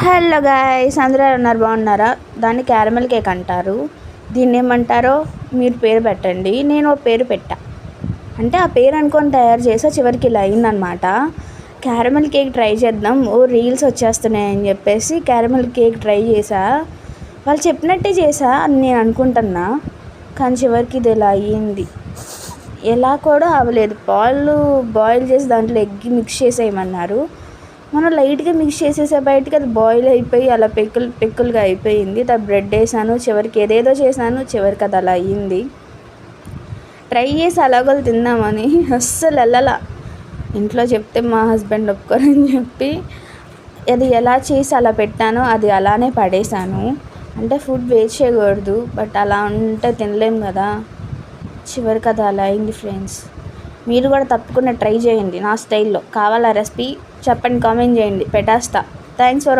Hello guys, అందరూ ఉన్నారు, బాగున్నారా? దాన్ని క్యారమెల్ కేక్ అంటారు. దీన్ని ఏమంటారో మీరు పేరు పెట్టండి. నేను ఒక పేరు పెట్టా, అంటే ఆ పేరు అనుకొని తయారు చేసా. చివరికి ఇలా అయిందనమాట. క్యారమెల్ కేక్ ట్రై చేద్దాం, రీల్స్ వచ్చేస్తున్నాయని చెప్పేసి క్యారమెల్ కేక్ ట్రై చేసా. వాళ్ళు చెప్పినట్టే చేసా అని నేను అనుకుంటున్నా, కానీ చివరికి ఇది ఇలా అయ్యింది. ఎలా కూడా అవ్వలేదు. పాలు బాయిల్ చేసి దాంట్లో ఎగ్ మిక్స్ చేసేయమన్నారు. మనం లైట్గా మిక్స్ చేసేసే బయటికి అది బాయిల్ అయిపోయి అలా పెక్కులుగా అయిపోయింది. బ్రెడ్ వేసాను, చివరికి ఏదేదో చేశాను, చివరికి అది అలా అయ్యింది. ట్రై చేసి అలాగోలు తిందామని అస్సలు వెళ్ళలా. ఇంట్లో చెప్తే మా హస్బెండ్ ఒప్పుకోరని చెప్పి అది ఎలా చేసి అలా పెట్టానో అది అలానే పడేశాను. అంటే ఫుడ్ వేస్ట్ చేయకూడదు, బట్ అలా ఉంటే తినలేం కదా. చివరికి అది అలా అయింది ఫ్రెండ్స్. మీరు కూడా తప్పకుండా ట్రై చేయండి నా స్టైల్లో. కావాలా రెసిపీ చెప్పండి, కామెంట్ చేయండి, పెట్టేస్తా. Thanks for